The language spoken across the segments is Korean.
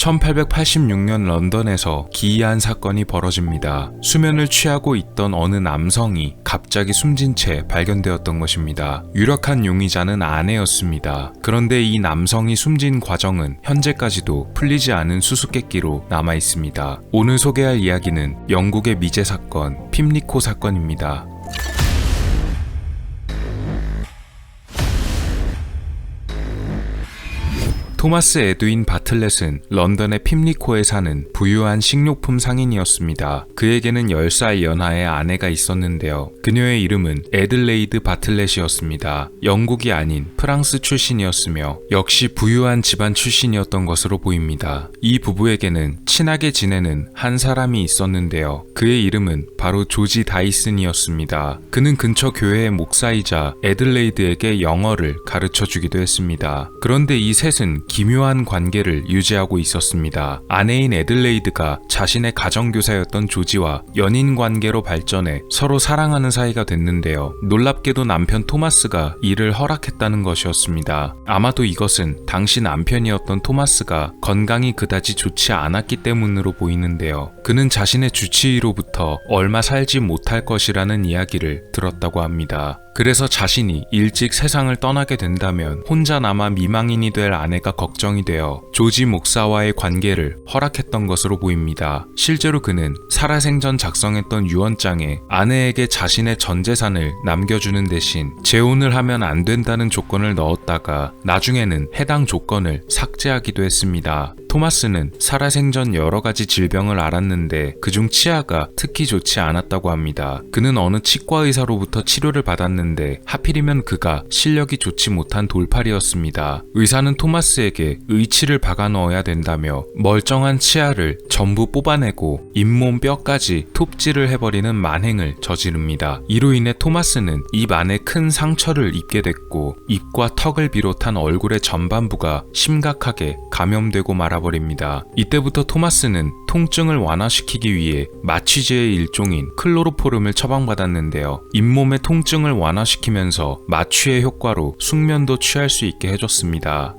1886년 런던에서 기이한 사건이 벌어집니다. 수면을 취하고 있던 어느 남성이 갑자기 숨진 채 발견되었던 것입니다. 유력한 용의자는 아내였습니다. 그런데 이 남성이 숨진 과정은 현재까지도 풀리지 않은 수수께끼로 남아 있습니다. 오늘 소개할 이야기는 영국의 미제 사건, 핍리코 사건입니다. 토마스 에드윈 바틀렛은 런던의 핍리코에 사는 부유한 식료품 상인이었습니다. 그에게는 10살 연하의 아내가 있었는데요. 그녀의 이름은 애들레이드 바틀렛이었습니다. 영국이 아닌 프랑스 출신이었으며 역시 부유한 집안 출신이었던 것으로 보입니다. 이 부부에게는 친하게 지내는 한 사람이 있었는데요. 그의 이름은 바로 조지 다이슨이었습니다. 그는 근처 교회의 목사이자 애들레이드에게 영어를 가르쳐주기도 했습니다. 그런데 이 셋은 기묘한 관계를 유지하고 있었습니다. 아내인 애들레이드가 자신의 가정교사였던 조지와 연인 관계로 발전해 서로 사랑하는 사이가 됐는데요. 놀랍게도 남편 토마스가 이를 허락했다는 것이었습니다. 아마도 이것은 당시 남편이었던 토마스가 건강이 그다지 좋지 않았기 때문으로 보이는데요. 그는 자신의 주치의로부터 얼마 살지 못할 것이라는 이야기를 들었다고 합니다. 그래서 자신이 일찍 세상을 떠나게 된다면 혼자 남아 미망인이 될 아내가 걱정이 되어 조지 목사와의 관계를 허락했던 것으로 보입니다. 실제로 그는 살아생전 작성했던 유언장에 아내에게 자신의 전 재산을 남겨주는 대신 재혼을 하면 안 된다는 조건을 넣었다가 나중에는 해당 조건을 삭제하기도 했습니다. 토마스는 살아생전 여러 가지 질병을 앓았는데 그중 치아가 특히 좋지 않았다고 합니다. 그는 어느 치과 의사로부터 치료를 받았는데 하필이면 그가 실력이 좋지 못한 돌팔이었습니다. 의사는 토마스에게 의치를 박아 넣어야 된다며 멀쩡한 치아를 전부 뽑아내고 잇몸 뼈까지 톱질을 해버리는 만행을 저지릅니다. 이로 인해 토마스는 입 안에 큰 상처를 입게 됐고 입과 턱을 비롯한 얼굴의 전반부가 심각하게 감염되고 말아버립니다. 이때부터 토마스는 통증을 완화시키기 위해 마취제의 일종인 클로로포름을 처방받았는데요. 잇몸의 통증을 완화시키면서 마취의 효과로 숙면도 취할 수 있게 해줬습니다.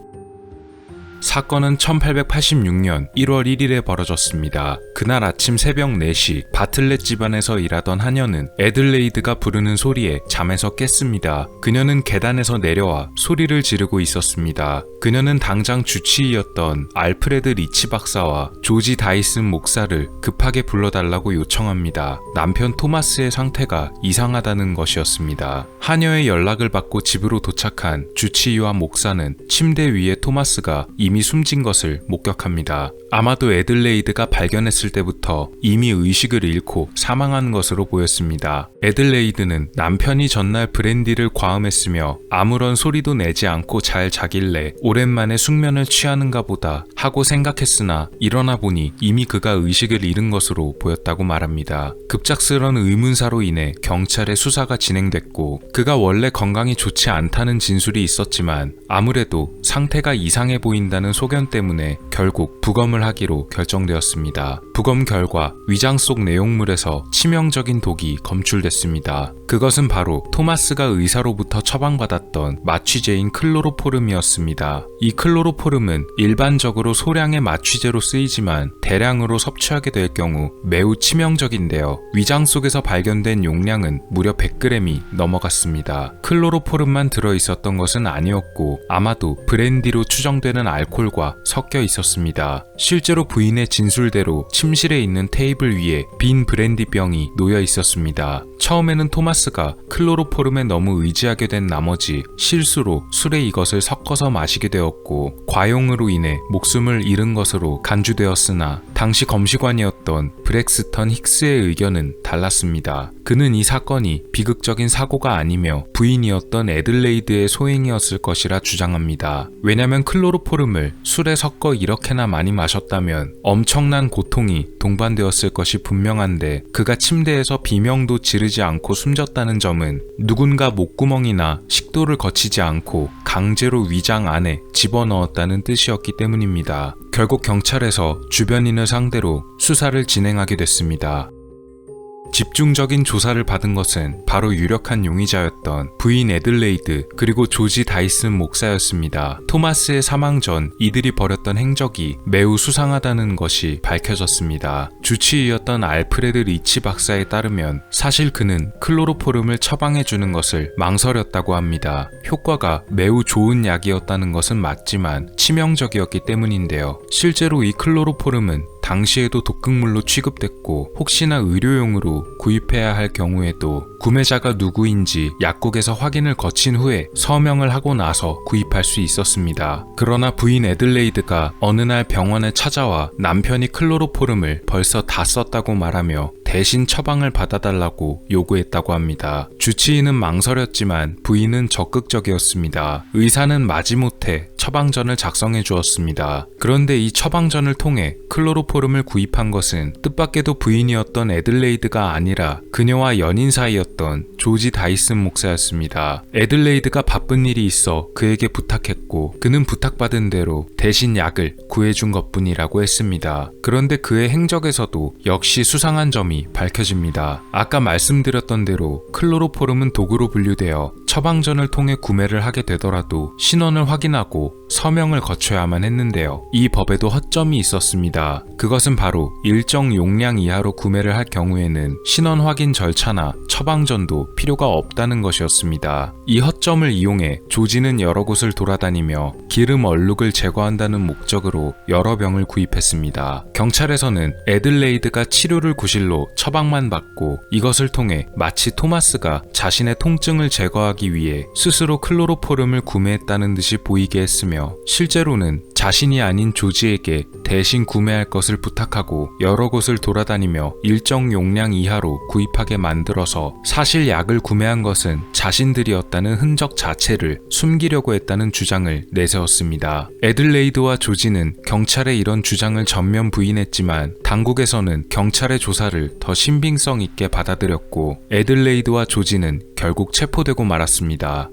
사건은 1886년 1월 1일에 벌어졌습니다. 그날 아침 새벽 4시 바틀렛 집안에서 일하던 하녀는 애들레이드가 부르는 소리에 잠에서 깼습니다. 그녀는 계단에서 내려와 소리를 지르고 있었습니다. 그녀는 당장 주치의였던 알프레드 리치 박사와 조지 다이슨 목사를 급하게 불러달라고 요청합니다. 남편 토마스의 상태가 이상하다는 것이었습니다. 하녀의 연락을 받고 집으로 도착한 주치의와 목사는 침대 위에 토마스가 이미 숨진 것을 목격합니다. 아마도 애들레이드가 발견했을 때부터 이미 의식을 잃고 사망한 것으로 보였습니다. 애들레이드는 남편이 전날 브랜디를 과음했으며 아무런 소리도 내지 않고 잘 자길래 오랜만에 숙면을 취하는가 보다 하고 생각했으나 일어나 보니 이미 그가 의식을 잃은 것으로 보였다고 말합니다. 급작스런 의문사로 인해 경찰의 수사가 진행됐고 그가 원래 건강이 좋지 않다는 진술이 있었지만 아무래도 상태가 이상해 보인다는 소견 때문에 결국 부검을 하기로 결정되었습니다. 부검 결과 위장 속 내용물에서 치명적인 독이 검출됐습니다. 그것은 바로 토마스가 의사로부터 처방받았던 마취제인 클로로포름이었습니다. 이 클로로포름은 일반적으로 소량의 마취제로 쓰이지만 대량으로 섭취하게 될 경우 매우 치명적인데요. 위장 속에서 발견된 용량은 무려 100g이 넘어갔습니다. 클로로포름만 들어있었던 것은 아니었고 아마도 브랜디로 추정되는 알코올과 섞여 있었습니다. 실제로 부인의 진술대로 침실에 있는 테이블 위에 빈 브랜디병이 놓여 있었습니다. 처음에는 토마스가 클로로포름에 너무 의지하게 된 나머지 실수로 술에 이것을 섞어서 마시게 되었고 과용으로 인해 목숨을 잃은 것으로 간주되었으나 당시 검시관이었던 브렉스턴 힉스의 의견은 달랐습니다. 그는 이 사건이 비극적인 사고가 아니며 부인이었던 애들레이드의 소행이었을 것이라 주장합니다. 왜냐면 클로로포름을 술에 섞어 이렇게나 많이 마셨다면 엄청난 고통이 동반되었을 것이 분명한데 그가 침대에서 비명도 지르지 않고 숨졌다는 점은 누군가 목구멍이나 식도를 거치지 않고 강제로 위장 안에 집어넣었다는 뜻이었기 때문입니다. 결국 경찰에서 주변인을 상대로 수사를 진행하게 됐습니다. 집중적인 조사를 받은 것은 바로 유력한 용의자였던 부인 애들레이드 그리고 조지 다이슨 목사였습니다. 토마스의 사망 전 이들이 벌였던 행적이 매우 수상하다는 것이 밝혀졌습니다. 주치의였던 알프레드 리치 박사에 따르면 사실 그는 클로로포름을 처방해주는 것을 망설였다고 합니다. 효과가 매우 좋은 약이었다는 것은 맞지만 치명적이었기 때문인데요. 실제로 이 클로로포름은 당시에도 독극물로 취급됐고 혹시나 의료용으로 구입해야 할 경우에도 구매자가 누구인지 약국에서 확인을 거친 후에 서명을 하고 나서 구입할 수 있었습니다. 그러나 부인 애들레이드가 어느 날 병원에 찾아와 남편이 클로로포름을 벌써 다 썼다고 말하며 대신 처방을 받아달라고 요구했다고 합니다. 주치의는 망설였지만 부인은 적극적이었습니다. 의사는 마지못해 처방전을 작성해 주었습니다. 그런데 이 처방전을 통해 클로로포름을 구입한 것은 뜻밖에도 부인이었던 애들레이드가 아니라 그녀와 연인 사이였던 조지 다이슨 목사였습니다. 애들레이드가 바쁜 일이 있어 그에게 부탁했고 그는 부탁받은 대로 대신 약을 구해준 것뿐이라고 했습니다. 그런데 그의 행적에서도 역시 수상한 점이 밝혀집니다. 아까 말씀드렸던 대로 클로로포름은 독으로 분류되어 처방전을 통해 구매를 하게 되더라도 신원을 확인하고 서명을 거쳐야만 했는데요. 이 법에도 허점이 있었습니다. 그것은 바로 일정 용량 이하로 구매를 할 경우에는 신원 확인 절차나 처방전도 필요가 없다는 것이었습니다. 이 허점을 이용해 조지는 여러 곳을 돌아다니며 기름 얼룩을 제거한다는 목적으로 여러 병을 구입했습니다. 경찰에서는 애들레이드가 치료를 구실로 처방만 받고 이것을 통해 마치 토마스가 자신의 통증을 제거하기 위해 스스로 클로로포름을 구매했다는 듯이 보이게 했으며 실제로는 자신이 아닌 조지에게 대신 구매할 것을 부탁하고 여러 곳을 돌아다니며 일정 용량 이하로 구입하게 만들어서 사실 약을 구매한 것은 자신들이었다는 흔적 자체를 숨기려고 했다는 주장을 내세웠습니다. 애들레이드와 조지는 경찰의 이런 주장을 전면 부인했지만 당국에서는 경찰의 조사를 더 신빙성 있게 받아들였고 애들레이드와 조지는 결국 체포되고 말았습니다.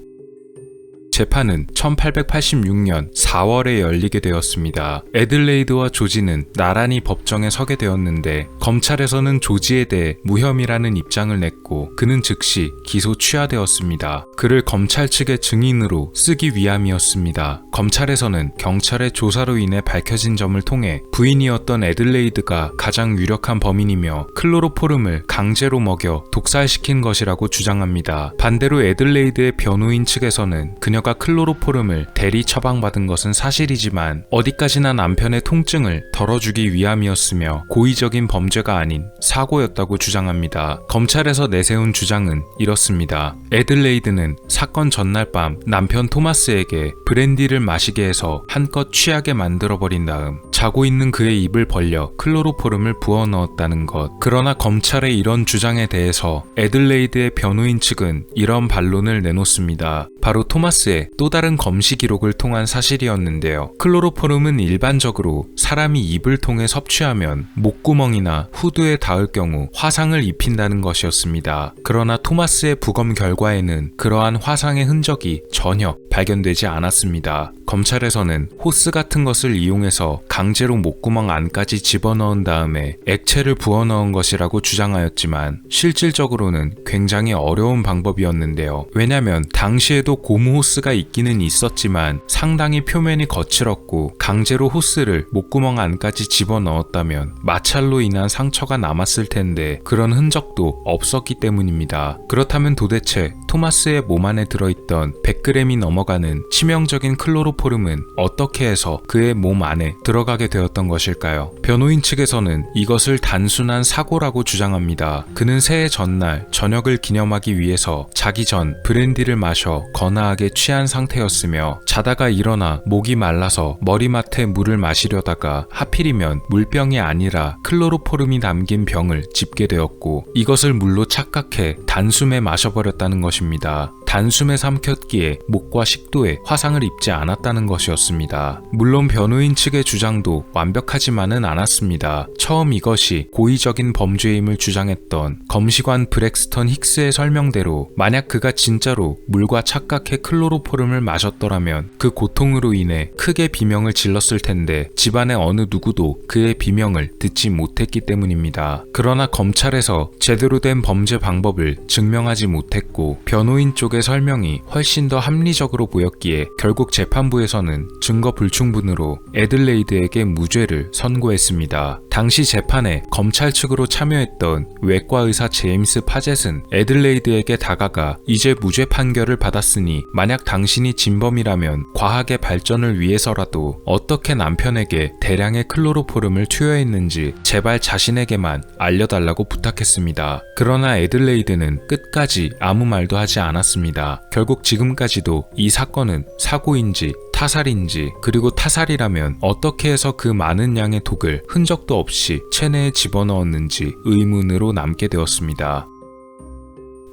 재판은 1886년 4월에 열리게 되었습니다. 애들레이드와 조지는 나란히 법정에 서게 되었는데 검찰에서는 조지에 대해 무혐의라는 입장을 냈고 그는 즉시 기소 취하되었습니다. 그를 검찰 측의 증인으로 쓰기 위함이었습니다. 검찰에서는 경찰의 조사로 인해 밝혀진 점을 통해 부인이었던 애들레이드가 가장 유력한 범인이며 클로로포름을 강제로 먹여 독살시킨 것이라고 주장합니다. 반대로 애들레이드의 변호인 측에서는 그녀가 클로로포름을 대리 처방받은 것은 사실이지만 어디까지나 남편의 통증을 덜어주기 위함이었으며 고의적인 범죄가 아닌 사고였다고 주장합니다. 검찰에서 내세운 주장은 이렇습니다. 애들레이드는 사건 전날 밤 남편 토마스에게 브랜디를 마시게 해서 한껏 취하게 만들어버린 다음 자고 있는 그의 입을 벌려 클로로포름을 부어 넣었다는 것. 그러나 검찰의 이런 주장에 대해서 애들레이드의 변호인 측은 이런 반론을 내놓습니다. 바로 토마스의 또 다른 검시 기록을 통한 사실이었는데요. 클로로포름은 일반적으로 사람이 입을 통해 섭취하면 목구멍이나 후두에 닿을 경우 화상을 입힌다는 것이었습니다. 그러나 토마스의 부검 결과에는 그러한 화상의 흔적이 전혀 발견되지 않았습니다. 검찰에서는 호스 같은 것을 이용해서 강제로 목구멍 안까지 집어넣은 다음에 액체를 부어넣은 것이라고 주장하였지만 실질적으로는 굉장히 어려운 방법이었는데요. 왜냐면 당시에도 고무 호스가 있기는 있었지만 상당히 표면이 거칠었고 강제로 호스를 목구멍 안까지 집어넣었다면 마찰로 인한 상처가 남았을 텐데 그런 흔적도 없었기 때문입니다. 그렇다면 도대체 토마스의 몸 안에 들어있던 100g이 넘어가는 치명적인 클로로포름은 어떻게 해서 그의 몸 안에 들어가게 되었던 것일까요? 변호인 측에서는 이것을 단순한 사고라고 주장합니다. 그는 새해 전날 저녁을 기념하기 위해서 자기 전 브랜디를 마셔 거나하게 취한 상태였으며 자다가 일어나 목이 말라서 머리맡에 물을 마시려다가 하필이면 물병이 아니라 클로로포름이 담긴 병을 집게 되었고 이것을 물로 착각해 단숨에 마셔버렸다는 것입니다. 단숨에 삼켰기에 목과 식도에 화상을 입지 않았다는 것이었습니다. 물론 변호인 측의 주장도 완벽하지만은 않았습니다. 처음 이것이 고의적인 범죄임을 주장했던 검시관 브렉스턴 힉스의 설명대로 만약 그가 진짜로 물과 착각해 클로로포름을 마셨더라면 그 고통으로 인해 크게 비명을 질렀을 텐데 집안의 어느 누구도 그의 비명을 듣지 못했기 때문입니다. 그러나 검찰에서 제대로 된 범죄 방법을 증명하지 못했고 변호인 쪽의 설명이 훨씬 더 합리적으로 보였기에 결국 재판부에서는 증거 불충분으로 애들레이드에게 무죄를 선고했습니다. 당시 재판에 검찰 측으로 참여했던 외과 의사 제임스 파젯은 애들레이드에게 다가가 이제 무죄 판결을 받았으니 만약 당신이 진범이라면 과학의 발전을 위해서라도 어떻게 남편에게 대량의 클로로포름을 투여했는지 제발 자신에게만 알려달라고 부탁했습니다. 그러나 애들레이드는 끝까지 아무 말도 하지 않았습니다. 결국 지금까지도 이 사건은 사고인지 타살인지, 그리고 타살이라면 어떻게 해서 그 많은 양의 독을 흔적도 없이 체내에 집어넣었는지 의문으로 남게 되었습니다.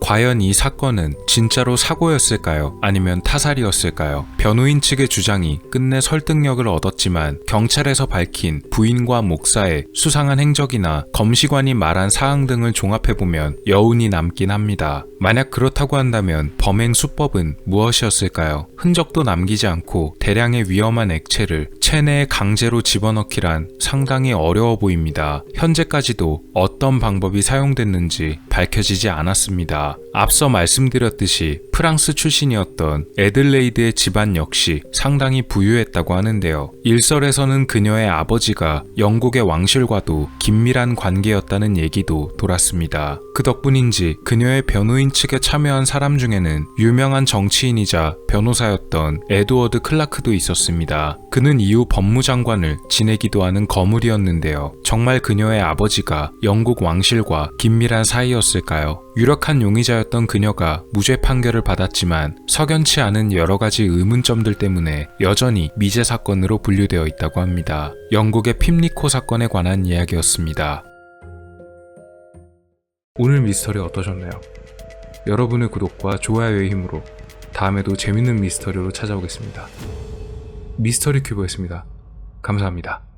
과연 이 사건은 진짜로 사고였을까요? 아니면 타살이었을까요? 변호인 측의 주장이 끝내 설득력을 얻었지만 경찰에서 밝힌 부인과 목사의 수상한 행적이나 검시관이 말한 사항 등을 종합해보면 여운이 남긴 합니다. 만약 그렇다고 한다면 범행 수법은 무엇이었을까요? 흔적도 남기지 않고 대량의 위험한 액체를 체내에 강제로 집어넣기란 상당히 어려워 보입니다. 현재까지도 어떤 방법이 사용됐는지 밝혀지지 않았습니다. 앞서 말씀드렸듯이 프랑스 출신이었던 애들레이드의 집안 역시 상당히 부유했다고 하는데요. 일설에서는 그녀의 아버지가 영국의 왕실과도 긴밀한 관계였다는 얘기도 돌았습니다. 그 덕분인지 그녀의 변호인 측에 참여한 사람 중에는 유명한 정치인이자 변호사였던 에드워드 클라크도 있었습니다. 그는 이후 법무장관을 지내기도 하는 거물이었는데요. 정말 그녀의 아버지가 영국 왕실과 긴밀한 사이였을까요? 유력한 용의자였던 그녀가 무죄 판결을 받았지만 석연치 않은 여러 가지 의문점들 때문에 여전히 미제 사건으로 분류되어 있다고 합니다. 영국의 핍리코 사건에 관한 이야기였습니다. 오늘 미스터리 어떠셨나요? 여러분의 구독과 좋아요의 힘으로 다음에도 재밌는 미스터리로 찾아오겠습니다. 미스터리 큐브였습니다. 감사합니다.